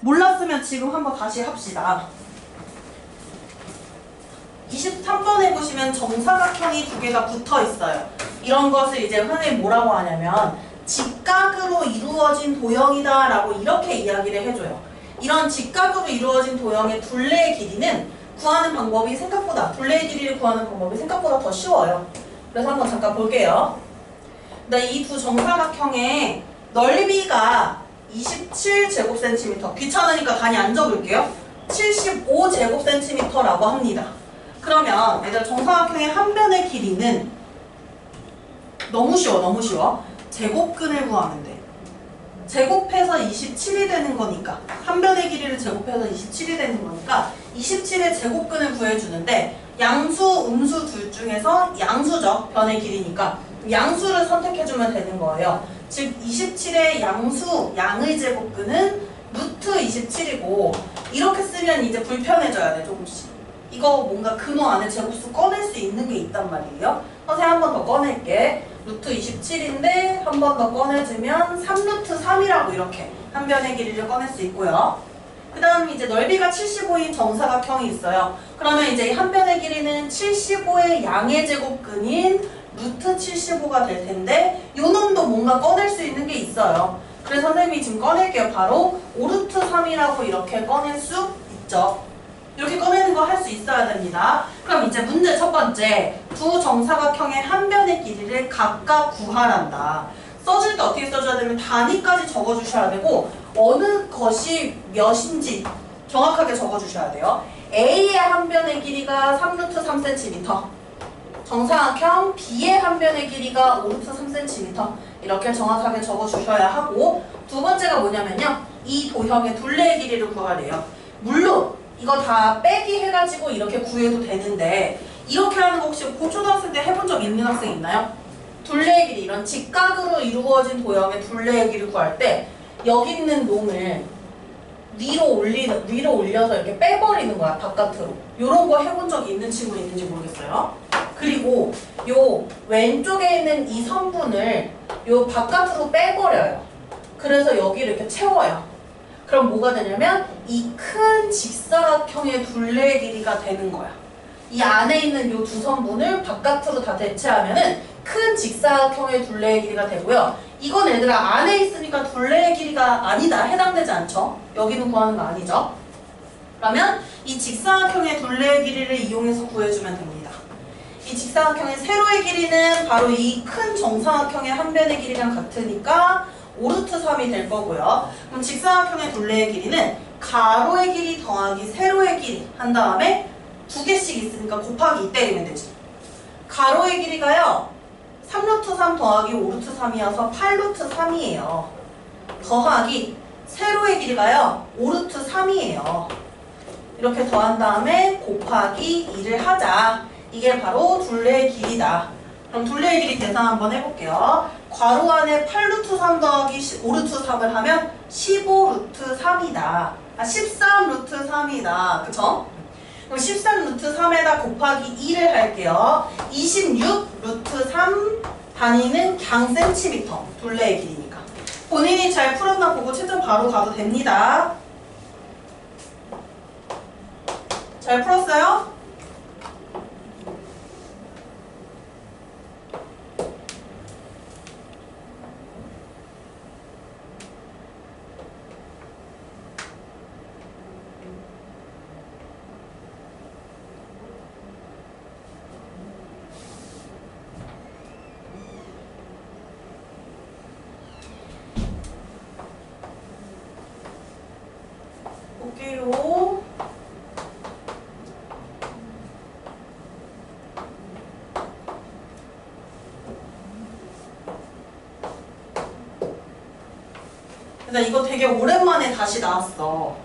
몰랐으면 지금 한번 다시 합시다. 23번에 보시면 정사각형이 두 개가 붙어 있어요. 이런 것을 이제 흔히 뭐라고 하냐면 직각으로 이루어진 도형이다 라고 이렇게 이야기를 해줘요. 이런 직각으로 이루어진 도형의 둘레의 길이는 구하는 방법이 생각보다, 둘레의 길이를 구하는 방법이 생각보다 더 쉬워요. 그래서 한번 잠깐 볼게요. 이 두 정사각형의 넓이가 27제곱센티미터, 귀찮으니까 단위 안 적을게요. 75제곱센티미터라고 합니다. 그러면 얘들아, 정사각형의 한 변의 길이는 너무 쉬워. 제곱근을 구하면 돼. 제곱해서 27이 되는 거니까, 한 변의 길이를 제곱해서 27이 되는 거니까 27의 제곱근을 구해주는데, 양수, 음수 둘 중에서 양수죠. 변의 길이니까 양수를 선택해주면 되는 거예요. 즉 27의 양수, 양의 제곱근은 루트 27이고, 이렇게 쓰면 이제 불편해져야 돼, 조금씩. 이거 뭔가 근호 안에 제곱수 꺼낼 수 있는 게 있단 말이에요. 선생님 한 번 더 꺼낼게. 루트 27인데 한 번 더 꺼내주면 3루트 3이라고 이렇게 한 변의 길이를 꺼낼 수 있고요. 그 다음 이제 넓이가 75인 정사각형이 있어요. 그러면 이제 한 변의 길이는 75의 양의 제곱근인 루트 75가 될 텐데, 요 놈도 뭔가 꺼낼 수 있는 게 있어요. 그래서 선생님이 지금 꺼낼게요. 바로 5루트 3이라고 이렇게 꺼낼 수 있죠. 이렇게 꺼내는 거 할 수 있어야 됩니다. 그럼 이제 문제 첫 번째, 두 정사각형의 한 변의 길이를 각각 구하란다. 써줄 때 어떻게 써줘야 되면 단위까지 적어주셔야 되고, 어느 것이 몇인지 정확하게 적어주셔야 돼요. A의 한 변의 길이가 3루트 3cm, 정사각형 B의 한 변의 길이가 5루트 3cm, 이렇게 정확하게 적어주셔야 하고, 두 번째가 뭐냐면요, 이 도형의 둘레의 길이를 구하래요. 물론 이거 다 빼기 해가지고 이렇게 구해도 되는데, 이렇게 하는 거 혹시 고초등학생 때 해본 적 있는 학생 있나요? 둘레의 길이, 이런 직각으로 이루어진 도형의 둘레의 길이를 구할 때 여기 있는 놈을 위로 올려서 이렇게 빼버리는 거야, 바깥으로. 요런 거 해본 적이 있는 친구 있는지 모르겠어요. 그리고 요 왼쪽에 있는 이 선분을 요 바깥으로 빼버려요. 그래서 여기를 이렇게 채워요. 그럼 뭐가 되냐면 이 큰 직사각형의 둘레의 길이가 되는 거야. 이 안에 있는 요 두 선분을 바깥으로 다 대체하면은 큰 직사각형의 둘레의 길이가 되고요. 이건 얘들아 안에 있으니까 둘레의 길이가 아니다, 해당되지 않죠? 여기는 구하는 거 아니죠? 그러면 이 직사각형의 둘레의 길이를 이용해서 구해주면 됩니다. 이 직사각형의 세로의 길이는 바로 이 큰 정사각형의 한 변의 길이랑 같으니까 5루트 3이 될 거고요. 그럼 직사각형의 둘레의 길이는 가로의 길이 더하기 세로의 길이 한 다음에 두 개씩 있으니까 곱하기 2 때리면 되지. 가로의 길이가요 3루트 3 더하기 5루트 3이어서 8루트 3이에요. 더하기 세로의 길이가요 5루트 3이에요. 이렇게 더한 다음에 곱하기 2를 하자. 이게 바로 둘레의 길이다. 그럼 둘레의 길이 계산 한번 해볼게요. 괄호 안에 8루트 3 더하기 5루트 3을 하면 15루트 3이다. 13루트 3이다. 그쵸? 그럼 13루트 3에다 곱하기 2를 할게요. 26루트 3, 단위는 강 센티미터. 둘레의 길이니까. 본인이 잘 풀었나 보고 채점 바로 가도 됩니다. 잘 풀었어요? 볼게요. 그래서 이거 되게 오랜만에 다시 나왔어.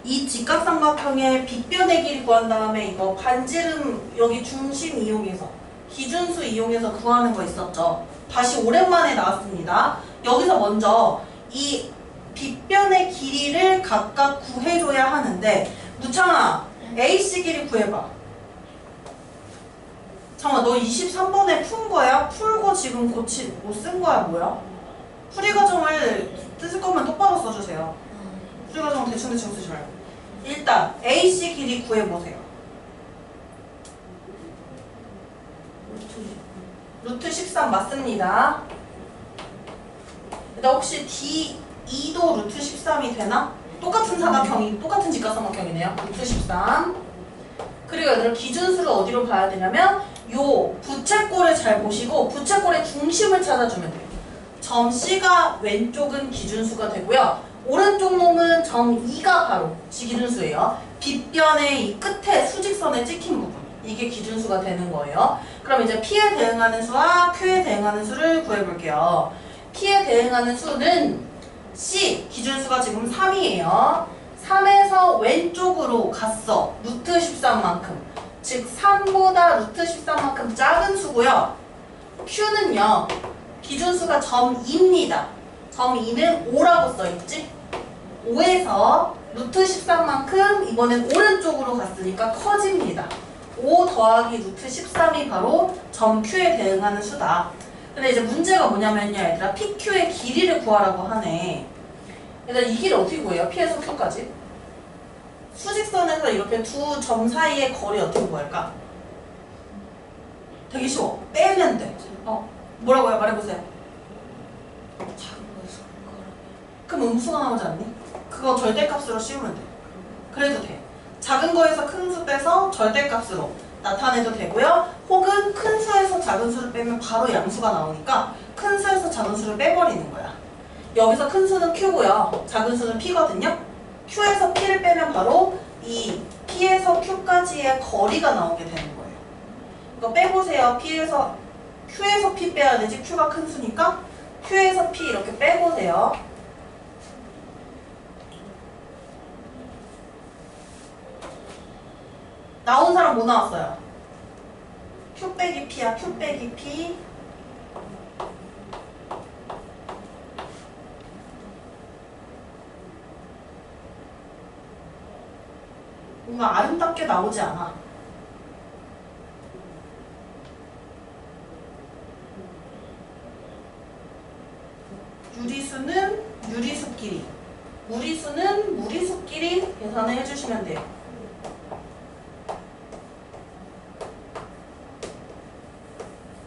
이 직각삼각형의 빗변의 길이 구한 다음에 이거 반지름 여기 중심 이용해서 기준수 이용해서 구하는 거 있었죠. 다시 오랜만에 나왔습니다. 여기서 먼저 이 빗변의 길이를 각각 구해줘야 하는데, 무창아 AC 길이 구해봐. 잠깐만, 너 23번에 푼 거야? 풀고 지금 못 쓴 거야 뭐야? 풀이 과정을 쓰실 거면 똑바로 써주세요. 수직과정 대충 쓰지 말고. 일단 AC 길이 구해보세요. 루트 13 맞습니다. 일단 혹시 D2도 루트 13이 되나? 똑같은 사각형이, 똑같은 직각삼각형이네요. 루트 13. 그리고 얘들아 기준수를 어디로 봐야 되냐면 요 부채꼴을 잘 보시고 부채꼴의 중심을 찾아주면 돼요. 점 C가 왼쪽은 기준수가 되고요. 오른쪽 놈은 점 E가 바로 기준수예요. 빗변의 이 끝에 수직선에 찍힌 부분. 이게 기준수가 되는 거예요. 그럼 이제 P에 대응하는 수와 Q에 대응하는 수를 구해볼게요. P에 대응하는 수는 C, 기준수가 지금 3이에요. 3에서 왼쪽으로 갔어. 루트 13만큼. 즉 3보다 루트 13만큼 작은 수고요. Q는요. 기준수가 점 2입니다. 점 2는 5라고 써있지? 5에서 루트 13만큼 이번엔 오른쪽으로 갔으니까 커집니다. 5 더하기 루트 13이 바로 점 Q에 대응하는 수다. 근데 이제 문제가 뭐냐면요, 얘들아. PQ의 길이를 구하라고 하네. 얘들아, 이 길을 어떻게 구해요? P에서 Q까지? 수직선에서 이렇게 두 점 사이의 거리 어떻게 구할까? 되게 쉬워. 빼면 돼. 뭐라고요? 말해보세요. 그럼 음수가 나오지 않니? 그거 절대값으로 씌우면 돼. 그래도 돼. 작은 거에서 큰 수 빼서 절대값으로 나타내도 되고요. 혹은 큰 수에서 작은 수를 빼면 바로 양수가 나오니까 큰 수에서 작은 수를 빼버리는 거야. 여기서 큰 수는 Q고요. 작은 수는 P거든요. Q에서 P를 빼면 바로 이 P에서 Q까지의 거리가 나오게 되는 거예요. 이거 빼보세요. Q에서 P 빼야 되지. Q가 큰 수니까 Q에서 P 이렇게 빼보세요. 나온 사람 뭐 나왔어요? Q 빼기 P야. Q 빼기 P. 뭔가 아름답게 나오지 않아. 유리수는 유리수끼리, 무리수는 무리수끼리 계산을 해주시면 돼요.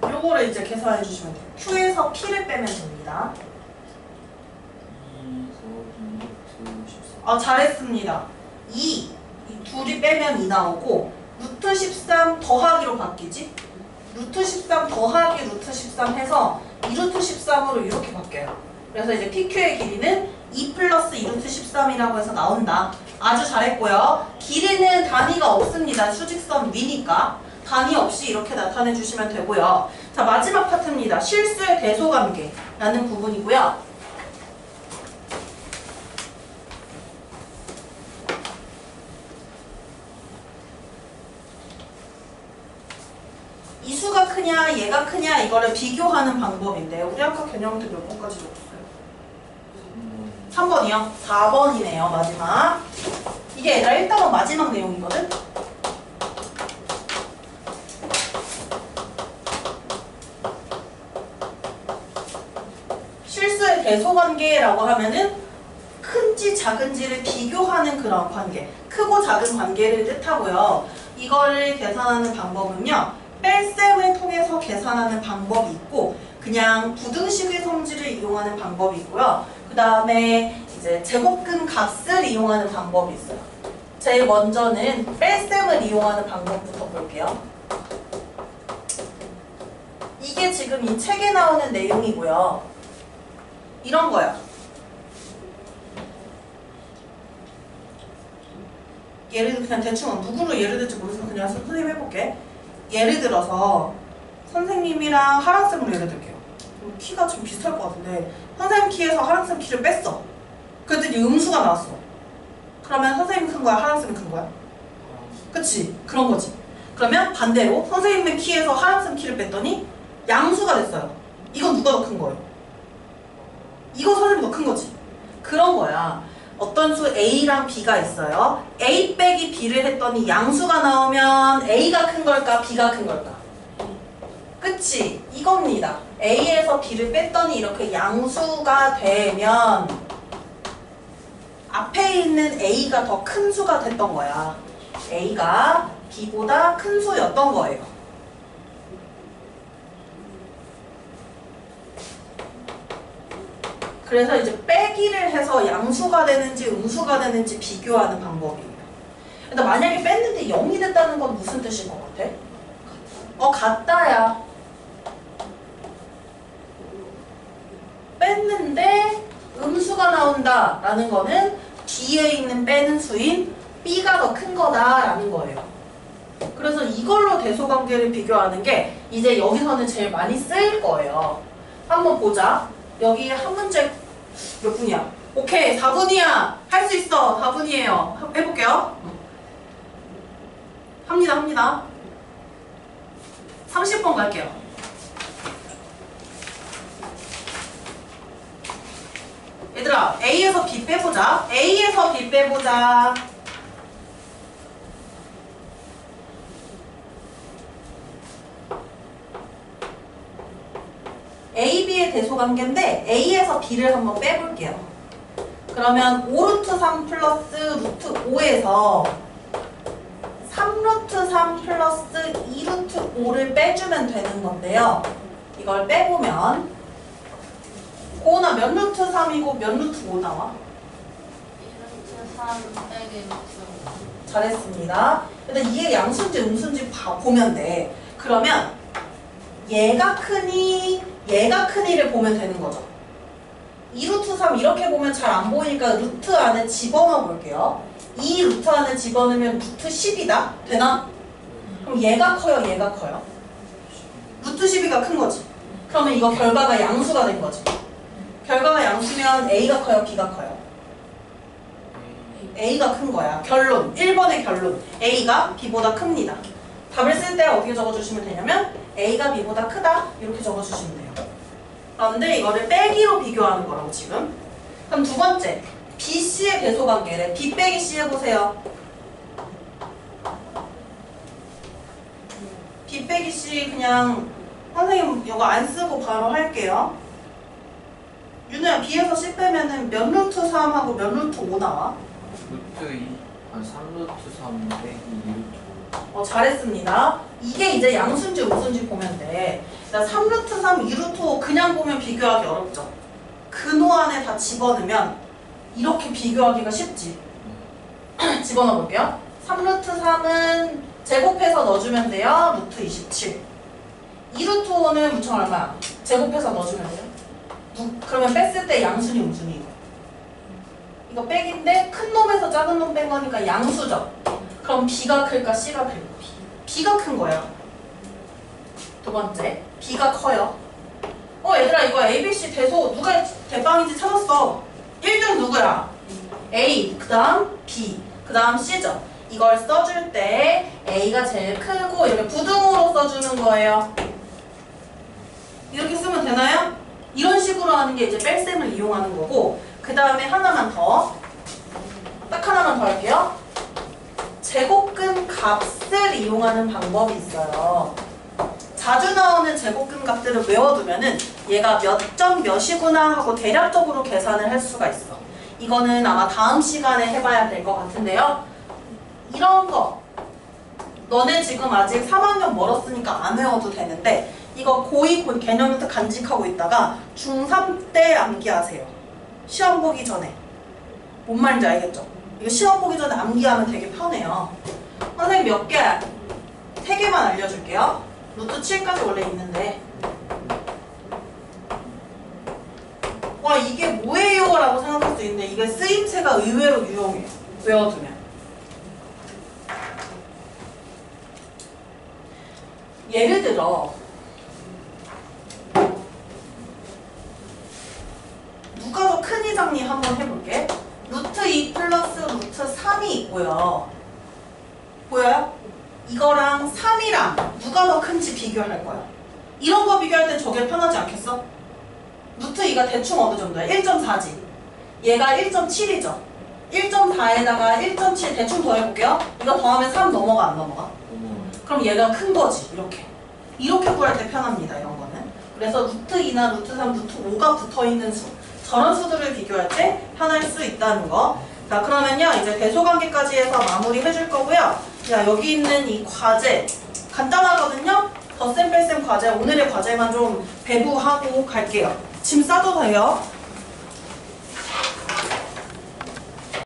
요거를 이제 계산해 주시면 돼요. Q에서 P를 빼면 됩니다. 잘했습니다. 이 둘이 빼면 2 나오고 루트 13 더하기로 바뀌지? 루트 13 더하기 루트 13 해서 2루트 13으로 이렇게 바뀌어요. 그래서 이제 PQ의 길이는 2 플러스 2루트 13이라고 해서 나온다. 아주 잘했고요. 길이는 단위가 없습니다. 수직선 위니까. 단위 없이 이렇게 나타내 주시면 되고요. 자, 마지막 파트입니다. 실수의 대소관계라는 부분이고요. 이 수가 크냐 얘가 크냐 이거를 비교하는 방법인데 우리 아까 개념들 몇 번까지 적었어요? 3번이요? 4번이네요. 마지막. 이게 얘들아 일단은 마지막 내용이거든? 실수의 대소관계라고 하면은 큰지 작은지를 비교하는 그런 관계, 크고 작은 관계를 뜻하고요. 이거를 계산하는 방법은요, 뺄셈을 통해서 계산하는 방법이 있고 그냥 부등식의 성질을 이용하는 방법이 있고요. 그 다음에 이제 제곱근 값을 이용하는 방법이 있어요. 제일 먼저는 뺄셈을 이용하는 방법부터 볼게요. 이게 지금 이 책에 나오는 내용이고요. 이런 거야. 예를 들어 그냥 대충 누구로 예를 들지 모르겠어. 그냥 선생님 해볼게. 예를 들어서 선생님이랑 하랑쌤으로 예를 들게요. 키가 좀 비슷할 것 같은데 선생님 키에서 하랑쌤 키를 뺐어. 그랬더니 음수가 나왔어. 그러면 선생님이 큰 거야? 하랑쌤이 큰 거야? 그치? 그런 거지. 그러면 반대로 선생님의 키에서 하랑쌤 키를 뺐더니 양수가 됐어요. 이건 누가 더 큰 거예요? 이거 선생님이 더 큰 거지. 그런 거야. 어떤 수 A랑 B가 있어요. A 빼기 B를 했더니 양수가 나오면 A가 큰 걸까? B가 큰 걸까? 그치? 이겁니다. A에서 B를 뺐더니 이렇게 양수가 되면 앞에 있는 A가 더 큰 수가 됐던 거야. A가 B보다 큰 수였던 거예요. 그래서 이제 빼기를 해서 양수가 되는지 음수가 되는지 비교하는 방법이에요. 근데 만약에 뺐는데 0이 됐다는 건 무슨 뜻인 것 같아? 같다야. 뺐는데 음수가 나온다 라는 거는 뒤에 있는 빼는 수인 B가 더 큰 거다라는 거예요. 그래서 이걸로 대소관계를 비교하는 게 이제 여기서는 제일 많이 쓰일 거예요. 한번 보자. 여기 한 문제 몇 분이야? 오케이, 4분이야. 할 수 있어. 4분이에요. 해볼게요. 합니다. 30번 갈게요. 얘들아, A에서 B 빼보자. A에서 B 빼보자. A, B의 대소관계인데 A에서 B를 한번 빼볼게요. 그러면 5루트 3 플러스 루트 5에서 3루트 3 플러스 2루트 5를 빼주면 되는 건데요. 이걸 빼보면 고은아 몇 루트 3이고 몇 루트 5 나와? 2루트 3 빼기 루트 5. 잘했습니다. 일단 이게 양수인지 음수인지 보면 돼. 그러면 얘가 크니 얘가 크니를 보면 되는 거죠. 2루트 3 이렇게 보면 잘 안 보이니까 루트 안에 집어넣어 볼게요. 2 루트 안에 집어넣으면 루트 10이다? 되나? 그럼 얘가 커요? 얘가 커요? 루트 12가 큰 거지. 그러면 이거 결과가 양수가 된 거지. 결과가 양수면 A가 커요? B가 커요? A가 큰 거야. 결론. 1번의 결론. A가 B보다 큽니다. 답을 쓸 때 어떻게 적어주시면 되냐면 A가 B보다 크다 이렇게 적어주시면 돼요. 그런데 이거를 빼기로 비교하는 거라고 지금. 그럼 두 번째 B, C의 대소관계래. B 빼기 C 해보세요. B 빼기 C 그냥 선생님 이거 안 쓰고 바로 할게요. 윤우야 B에서 C 빼면은 몇 루트 3하고 몇 루트 5 나와? 루트 2, 3루트 3 빼기 2루트 5. 잘했습니다. 이게 이제 양수인지 음수인지 보면 돼. 3루트 3, 2루트 5 그냥 보면 비교하기 어렵죠. 근호 안에 다 집어넣으면 이렇게 비교하기가 쉽지. 집어넣어 볼게요. 3루트 3은 제곱해서 넣어주면 돼요. 루트 27. 2루트 5는 무청 얼마야? 제곱해서 넣어주면 돼요. 그러면 뺐을 때 양수니 음수니 이거. 이거 빼기인데 큰 놈에서 작은 놈 뺀 거니까 양수죠. 그럼 B가 클까 C가 클까? B가 큰 거야. 두 번째, B가 커요. 얘들아 이거 A, B, C 대소 누가 대빵인지 찾았어. 1등 누구야? A, 그 다음 B, 그 다음 C죠. 이걸 써줄 때 A가 제일 크고 이렇게 부등호로 써주는 거예요. 이렇게 쓰면 되나요? 이런 식으로 하는 게 이제 뺄셈을 이용하는 거고, 그 다음에 하나만 더, 딱 하나만 더 할게요. 제곱근 값을 이용하는 방법이 있어요. 자주 나오는 제곱근 값들을 외워두면은 얘가 몇 점 몇이구나 하고 대략적으로 계산을 할 수가 있어. 이거는 아마 다음 시간에 해봐야 될 것 같은데요. 이런 거 너네 지금 아직 3학년 멀었으니까 안 외워도 되는데 이거 고2 개념부터 간직하고 있다가 중3 때 암기하세요. 시험 보기 전에. 뭔 말인지 알겠죠? 이거 시험 보기 전에 암기하면 되게 편해요. 선생님 몇 개? 3개만 알려줄게요. 루트 7까지 원래 있는데 와 이게 뭐예요? 라고 생각할 수 있는데 이게 쓰임새가 의외로 유용해요. 외워두면. 예를 들어 누가 더 크니 작니 한번 해볼게. 루트 2 플러스 루트 3이 있고요. 보여요? 이거랑 3이랑 누가 더 큰지 비교할 거야. 이런 거 비교할 땐 저게 편하지 않겠어? 루트 2가 대충 어느 정도야? 1.4지. 얘가 1.7이죠. 1.4에다가 1.7 대충 더해볼게요. 이거 더하면 3 넘어가 안 넘어가? 그럼 얘가 큰 거지. 이렇게 구할 때 편합니다. 이런 거는. 그래서 루트 2나 루트 3, 루트 5가 붙어있는 수, 저런 수들을 비교할 때 편할 수 있다는 거. 자, 그러면요, 이제 대소관계까지 해서 마무리 해줄 거고요. 자, 여기 있는 이 과제, 간단하거든요? 덧셈 뺄셈 과제, 오늘의 과제만 좀 배부하고 갈게요. 짐 싸도 돼요.